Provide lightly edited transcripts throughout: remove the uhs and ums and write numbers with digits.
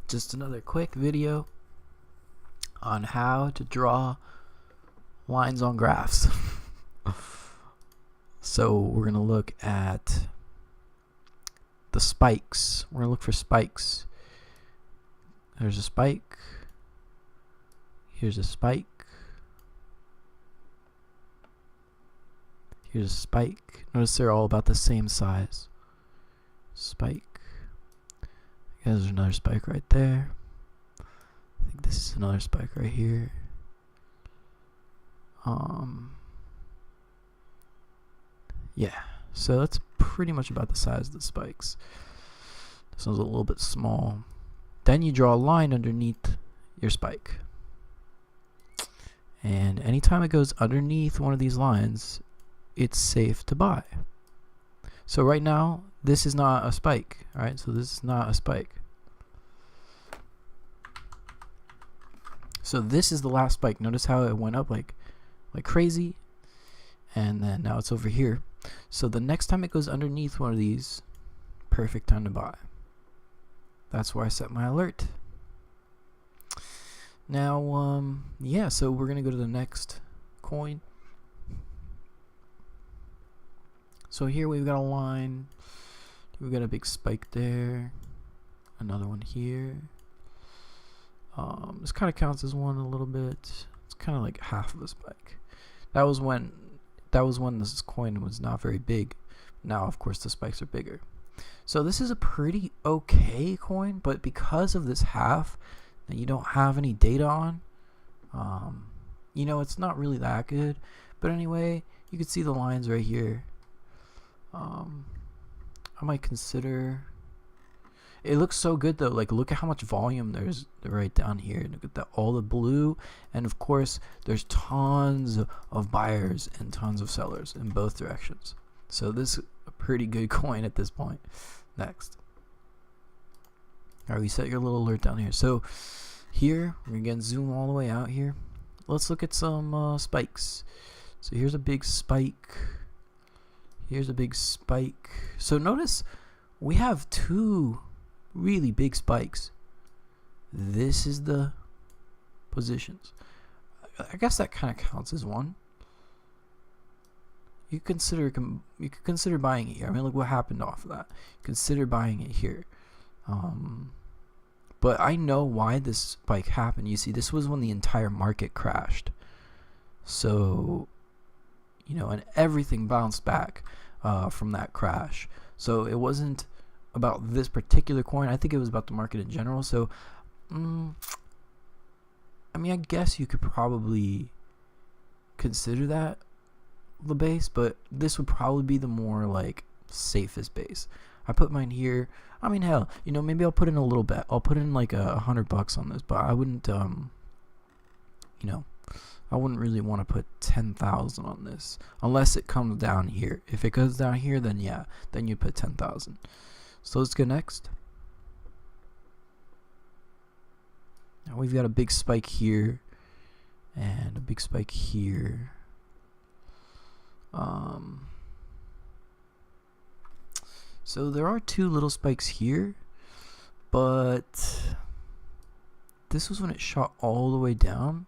just another quick video on how to draw lines on graphs. So we're going to look at the spikes. We're going to look for spikes. There's a spike. Here's a spike. Here's a spike. Notice they're all about the same size. Spike. There's another spike right there. I think this is another spike right here. Yeah, so that's pretty much about the size of the spikes. This one's a little bit small. Then you draw a line underneath your spike. And anytime it goes underneath one of these lines, it's safe to buy. So right now, this is not a spike, alright? So this is not a spike. So this is the last spike. Notice how it went up like crazy, and then now it's over here. So the next time it goes underneath one of these, perfect time to buy. That's where I set my alert. Now, yeah, so we're gonna go to the next coin. So here we've got a line. We've got a big spike there. Another one here. This kind of counts as one a little bit. It's kind of like half of a spike. That was when this coin was not very big. Now, of course, the spikes are bigger. So this is a pretty okay coin, but because of this half that you don't have any data on, you know, it's not really that good. But anyway, you can see the lines right here. I might consider. It looks so good though. Like, look at how much volume there's right down here. Look at that, all the blue, and of course there's tons of buyers and tons of sellers in both directions. So this is a pretty good coin at this point. Next, alright, we set your little alert down here. So here we're gonna zoom all the way out here. Let's look at some spikes. So here's a big spike. Here's a big spike. So notice we have two really big spikes. This is the positions. I guess that kind of counts as one. You could consider buying it here. I mean, look what happened off of that. Consider buying it here. But I know why this spike happened. You see, this was when the entire market crashed. So, you know, and everything bounced back from that crash. So it wasn't about this particular coin. I think it was about the market in general. So, I mean, I guess you could probably consider that the base, but this would probably be the more like safest base. I put mine here. I mean, hell, you know, maybe I'll put in a little bet. I'll put in like $100 on this, but I wouldn't, you know, I wouldn't really want to put 10,000 on this unless it comes down here. If it goes down here, then yeah, then you put 10,000. So let's go next. Now we've got a big spike here and a big spike here. So there are two little spikes here, but this was when it shot all the way down,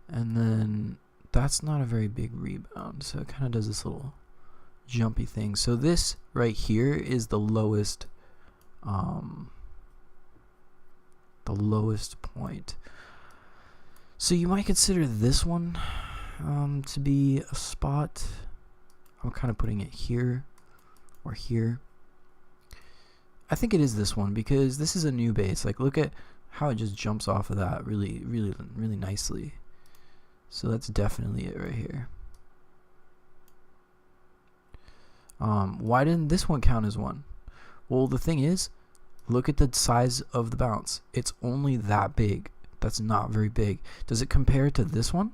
and then that's not a very big rebound, so it kind of does this little jumpy thing. So this right here is the lowest point. So you might consider this one to be a spot. I'm kind of putting it here or here. I think it is this one because this is a new base. Like, look at how it just jumps off of that really nicely. So that's definitely it right here. Why didn't this one count as one? Well, the thing is, look at the size of the bounce. It's only that big. That's not very big. Does it compare to this one?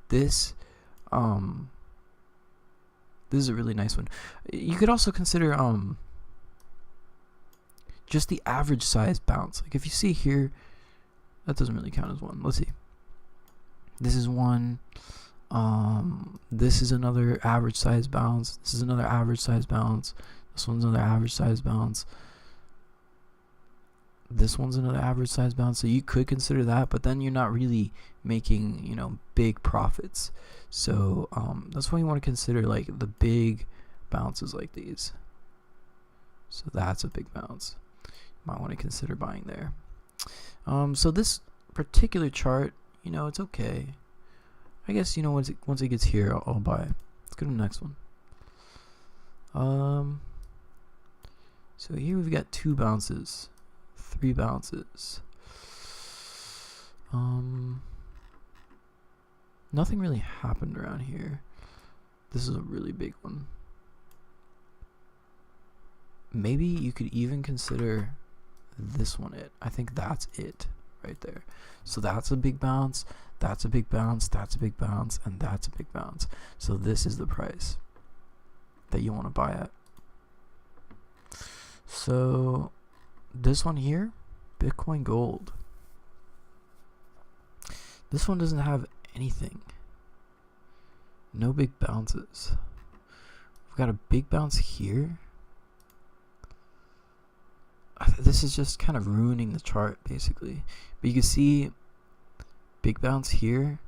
This is a really nice one. You could also consider just the average size bounce. Like, if you see here, that doesn't really count as one. Let's see. This is one. This is another average size bounce. This is another average size bounce. This one's another average size bounce. This one's an average size bounce, so you could consider that, but then you're not really making, you know, big profits. So that's why you want to consider like the big bounces like these. So that's a big bounce. You might want to consider buying there. So this particular chart, you know, it's okay. I guess, you know, once it gets here, I'll buy it. Let's go to the next one. So here we've got 2 bounces, 3 bounces. Nothing really happened around here. This is a really big one. Maybe you could even consider this one it. I think that's it right there. So that's a big bounce, that's a big bounce, that's a big bounce, and that's a big bounce. So this is the price that you want to buy at. So this one here, Bitcoin Gold. This one doesn't have anything. No big bounces. We've got a big bounce here. This is just kind of ruining the chart basically. But you can see big bounce here,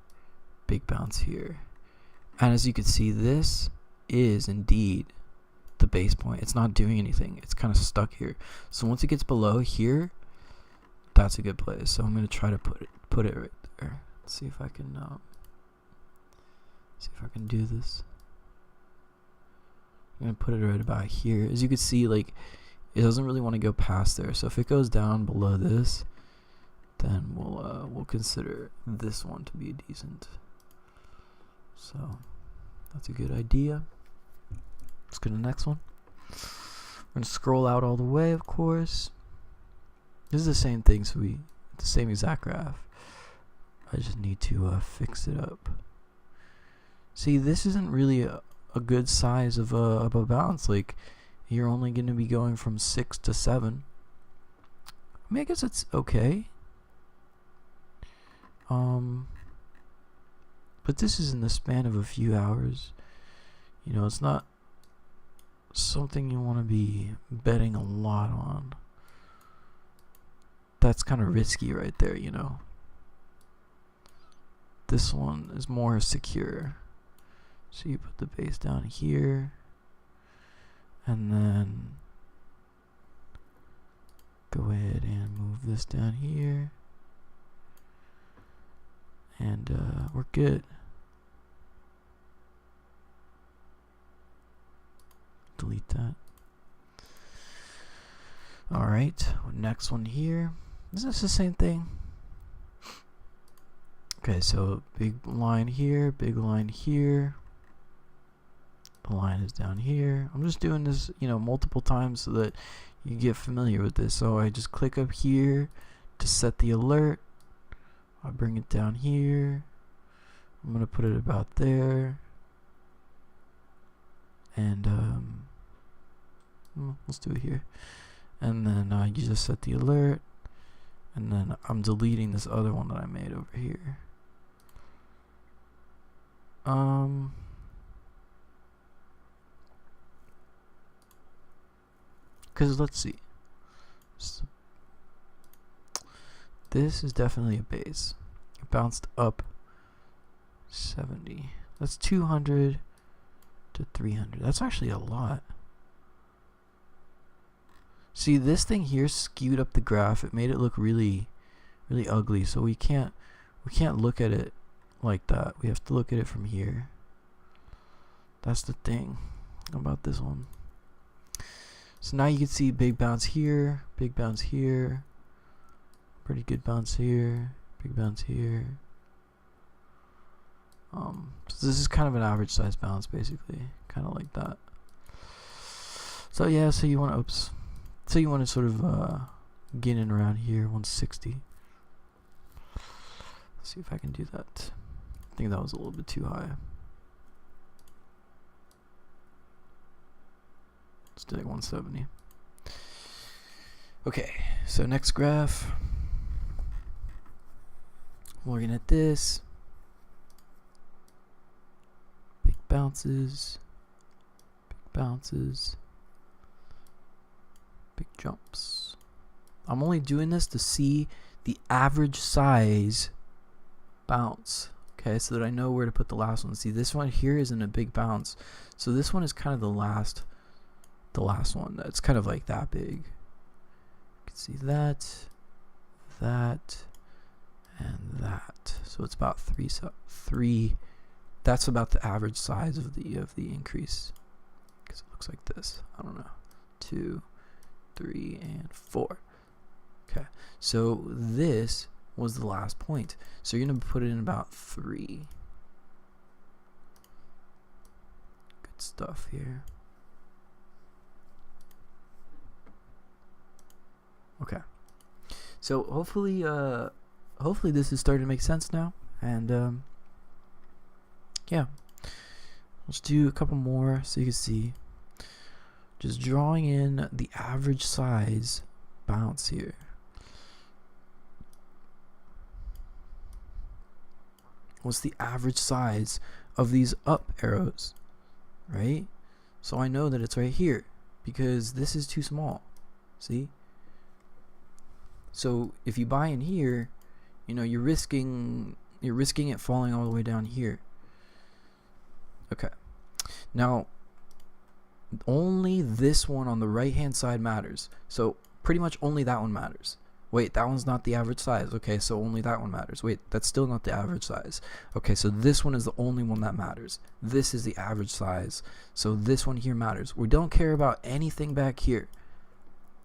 big bounce here. And as you can see, this is indeed the base point. It's not doing anything. It's kind of stuck here. So once it gets below here, that's a good place. So I'm going to try to put it right there. Let's see if I can do this. I'm going to put it right about here. As you can see, like, it doesn't really want to go past there. So if it goes down below this, then we'll consider this one to be decent. So that's a good idea. Let's go to the next one. We're gonna scroll out all the way, of course. This is the same thing, so the same exact graph. I just need to fix it up. See, this isn't really a good size of a bounce. Like, you're only going to be going from 6 to 7. I mean, I guess it's okay. But this is in the span of a few hours. You know, it's not something you want to be betting a lot on. That's kind of risky right there, you know. This one is more secure. So you put the base down here, and then go ahead and move this down here, and we're good. Delete that. Alright, next one here. Is this the same thing? Okay, so big line here, big line here. The line is down here. I'm just doing this, you know, multiple times so that you get familiar with this. So I just click up here to set the alert. I bring it down here. I'm gonna put it about there. And let's do it here. And then you just set the alert. And then I'm deleting this other one that I made over here. Because let's see. So this is definitely a base. It bounced up 70. That's 200 to 300. That's actually a lot. See, this thing here skewed up the graph. It made it look really, really ugly. So we can't look at it like that. We have to look at it from here. That's the thing about this one. So now you can see big bounce here, big bounce here, pretty good bounce here, big bounce here. So this is kind of an average size bounce, basically, kind of like that. So yeah, so you want to sort of get in around here, 160. Let's see if I can do that. I think that was a little bit too high. Let's do like 170. Okay, so next graph. Looking at this. Big bounces. Big bounces. Big jumps. I'm only doing this to see the average size bounce. Okay, so that I know where to put the last one. See, this one here isn't a big bounce. So this one is kind of the last one. That's kind of like that big. You can see that, that, and that. So it's about three. That's about the average size of the increase. Because it looks like this. I don't know. 2, 3, and 4. Okay, so this was the last point. So you're going to put it in about 3. Good stuff here. Okay. So hopefully this is starting to make sense now. And yeah. Let's do a couple more so you can see. Just drawing in the average size bounce here. What's the average size of these up arrows, right? So I know that it's right here because this is too small. See? So if you buy in here, you know, you're risking it falling all the way down here. Okay. Now, only this one on the right hand side matters. So pretty much only that one matters. Wait, that one's not the average size. Okay, so only that one matters. Wait, that's still not the average size. Okay, so this one is the only one that matters. This is the average size. So this one here matters. We don't care about anything back here.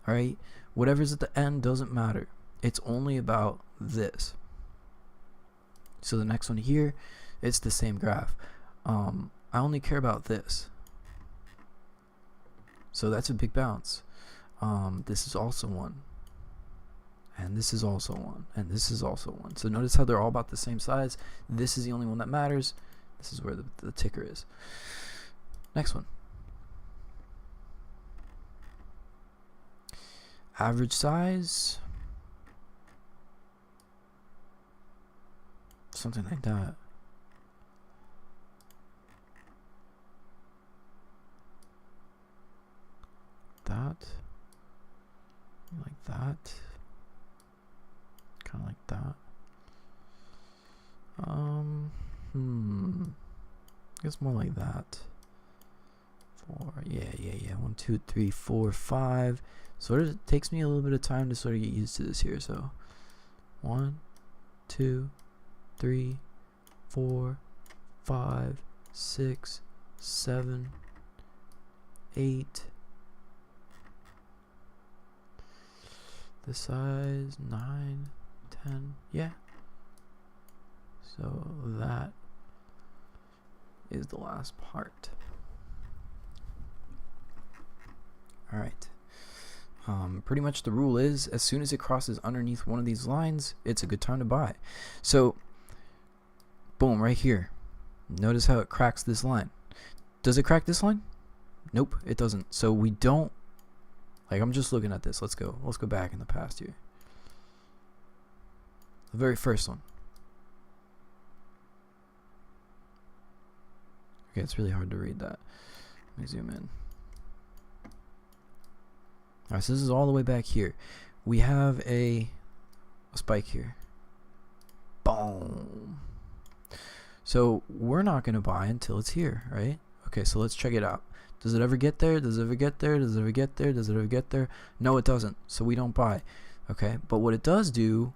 Alright? Whatever's at the end doesn't matter. It's only about this. So the next one here, it's the same graph. I only care about this. So that's a big bounce. This is also one. And this is also one. And this is also one. So notice how they're all about the same size. This is the only one that matters. This is where the ticker is. Next one. Average size. Something like that. Like that. Kind of like that. I guess more like that. 4. Yeah. 1, 2, 3, 4, 5. Sort of takes me a little bit of time to sort of get used to this here. So 1, 2, 3, 4, 5, 6, 7, 8. This size 9, 10. Yeah. So that is the last part. All right. Pretty much the rule is as soon as it crosses underneath one of these lines, it's a good time to buy. So boom, right here. Notice how it cracks this line. Does it crack this line? Nope, it doesn't. So we don't, like, I'm just looking at this. Let's go back in the past here. The very first one. Okay, it's really hard to read that. Let me zoom in. Alright, so this is all the way back here. We have a spike here. Boom. So we're not going to buy until it's here, right? Okay, so let's check it out. Does it ever get there? Does it ever get there? Does it ever get there? Does it ever get there? No, it doesn't. So we don't buy. Okay, but what it does do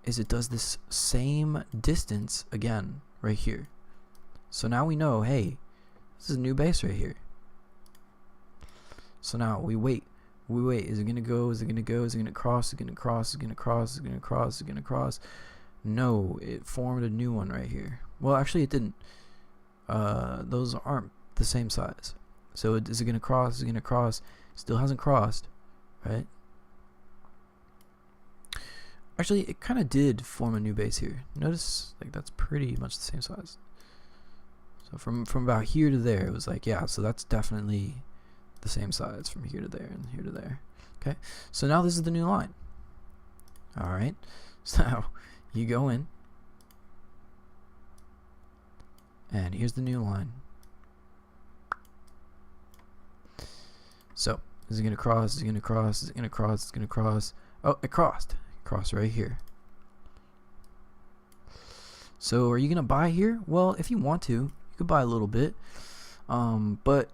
is it does this same distance again right here. So now we know, hey, this is a new base right here. So now we wait. Is it gonna go? Is it gonna go? Is it gonna cross? Is it gonna cross? Is it gonna cross? Is it gonna cross? Is it gonna cross? No, it formed a new one right here. Well, actually it didn't. Those aren't the same size. So is it gonna cross? Is it gonna cross? Still hasn't crossed, right? Actually, it kind of did form a new base here. Notice, like, that's pretty much the same size. So from about here to there, it was like, yeah, so that's definitely the same size from here to there and here to there. Okay, so now this is the new line. All right, so you go in, and here's the new line. So Is it gonna cross? Is it gonna cross? Is it gonna cross? It's gonna cross. Oh, it crossed. Cross right here. So are you gonna buy here? Well, if you want to, you could buy a little bit. But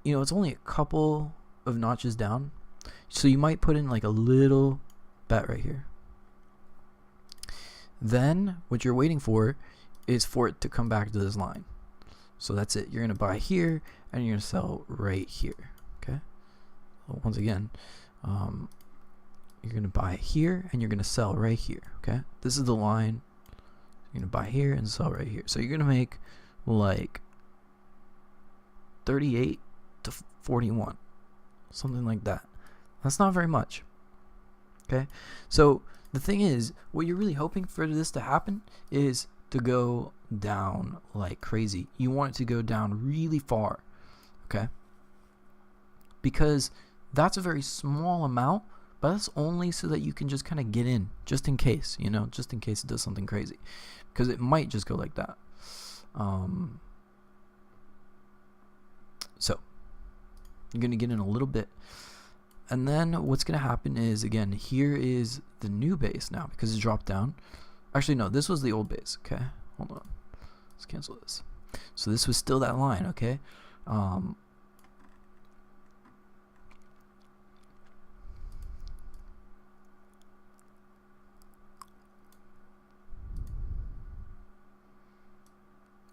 you know, it's only a couple of notches down. So you might put in like a little bet right here. Then what you're waiting for is for it to come back to this line. So that's it. You're going to buy here and you're going to sell right here. Okay. Well, once again, you're going to buy here and you're going to sell right here. Okay. This is the line. You're going to buy here and sell right here. So you're going to make like 38 to 41, something like that. That's not very much. Okay. So the thing is, what you're really hoping for this to happen is to go down like crazy. You want it to go down really far, okay? Because that's a very small amount, but that's only so that you can just kind of get in, just in case, you know, just in case it does something crazy. Because it might just go like that. So, you're going to get in a little bit. And then what's going to happen is, again, here is the new base now because it dropped down. Actually, no, this was the old base. Okay, hold on. Let's cancel this. So this was still that line, okay?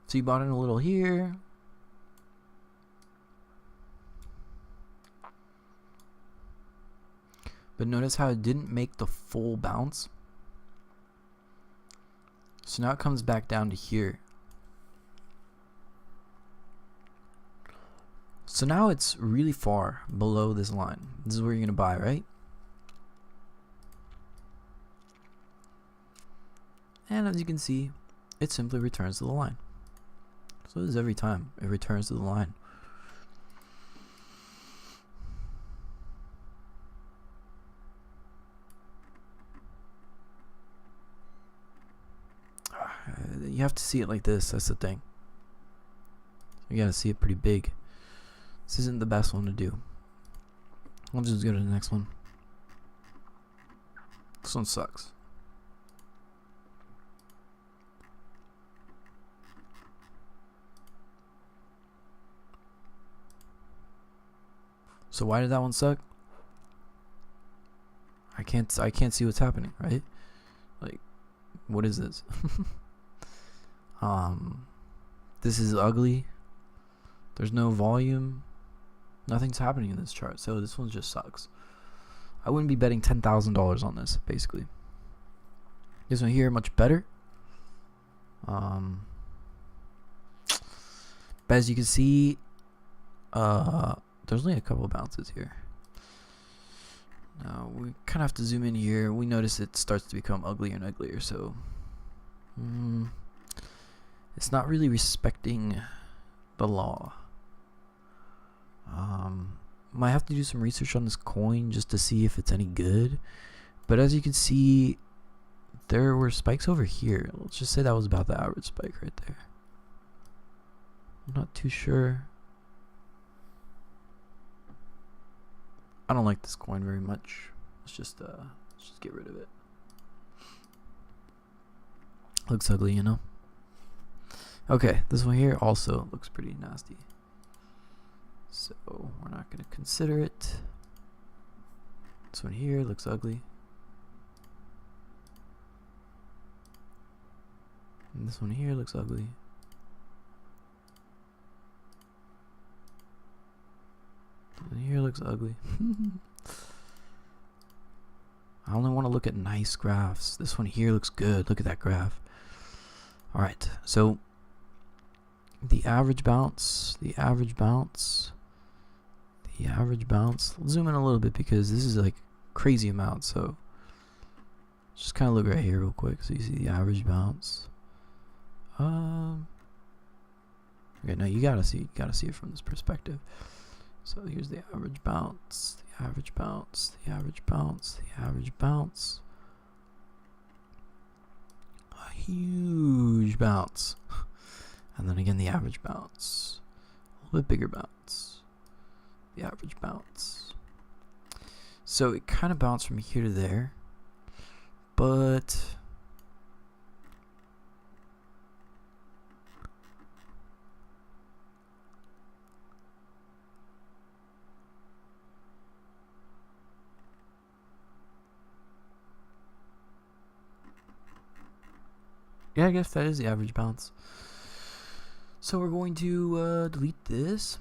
So you bought in a little here. But notice how it didn't make the full bounce. So now it comes back down to here. So now it's really far below this line. This is where you're going to buy, right? And as you can see, it simply returns to the line. So this is every time. It returns to the line. You have to see it like this. That's the thing. You gotta see it pretty big. This isn't the best one to do. I'll just go to the next one. This one sucks. So why did that one suck? I can't see what's happening, right? Like, what is this? This is ugly. There's no volume. Nothing's happening in this chart, so this one just sucks. I wouldn't be betting $10,000 on this, basically. This one here, much better. But as you can see, there's only a couple of bounces here. Now, we kind of have to zoom in here. We notice it starts to become uglier and uglier, so... it's not really respecting the law. Might have to do some research on this coin just to see if it's any good. But as you can see, there were spikes over here. Let's just say that was about the average spike right there. I'm not too sure. I don't like this coin very much. Let's just get rid of it. Looks ugly, you know. Okay, this one here also looks pretty nasty. So we're not going to consider it. This one here looks ugly. And this one here looks ugly. This one here looks ugly. I only want to look at nice graphs. This one here looks good. Look at that graph. Alright, so the average bounce, the average bounce, the average bounce. Let's zoom in a little bit because this is like crazy amount. So just kind of look right here real quick so you see the average bounce. Okay, no, you gotta see it from this perspective. So here's the average bounce, the average bounce, the average bounce, the average bounce. A huge bounce. And then again the average bounce. A little bit bigger bounce. the average bounce. So it kind of bounced from here to there, but yeah, I guess that is the average bounce. So we're going to delete this,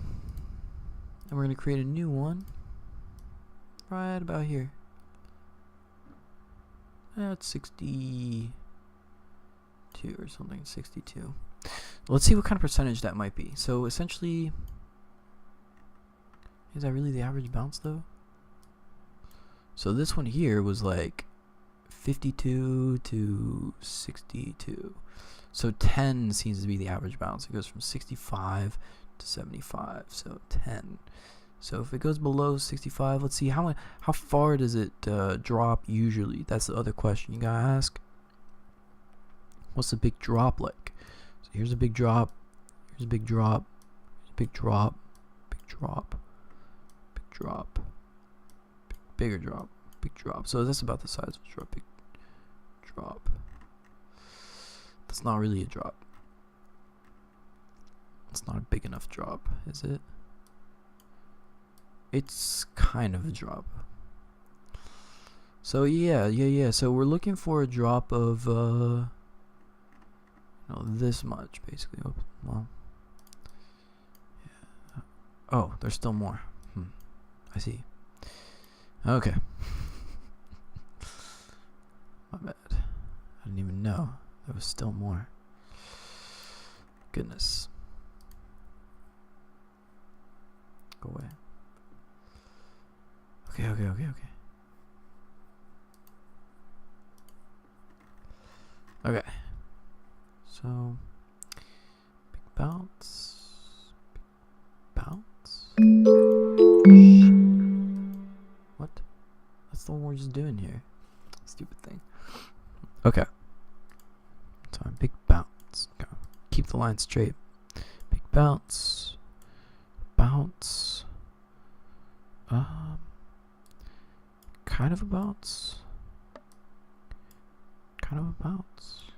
and we're going to create a new one right about here. That's 62 or something, 62. Let's see what kind of percentage that might be. So essentially, is that really the average bounce though? So this one here was like 52 to 62. So 10 seems to be the average bounce. It goes from 65 to 75. So 10. So if it goes below 65, let's see how far does it drop usually? That's the other question you gotta ask. What's a big drop like? So here's a big drop. Here's a big drop. Here's a big drop. Big drop. Big drop. Bigger drop. Big drop. So that's about the size of a drop. Big drop. That's not really a drop. It's not a big enough drop, is it? It's kind of a drop. So yeah. So we're looking for a drop of this much basically. Oh, well, yeah. Oh, there's still more. I see. Okay. My bad. I didn't even know there was still more. Goodness. Go away. Okay. Okay. So, big bounce. Big bounce. What? That's the one we're just doing here. Stupid thing. Okay. So, big bounce. Go. Keep the line straight. Big bounce. Bounce. Kind of a bounce. Kind of a bounce.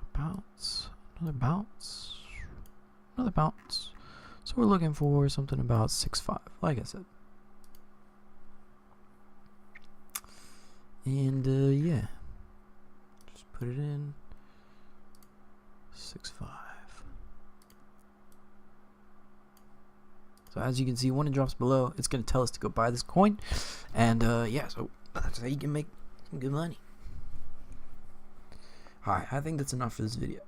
A bounce. Another bounce. Another bounce. So we're looking for something about 6.5, like I said. And yeah. Just put it in. 6.5. So as you can see, when it drops below, it's going to tell us to go buy this coin. And yeah, so that's how you can make some good money. Alright, I think that's enough for this video.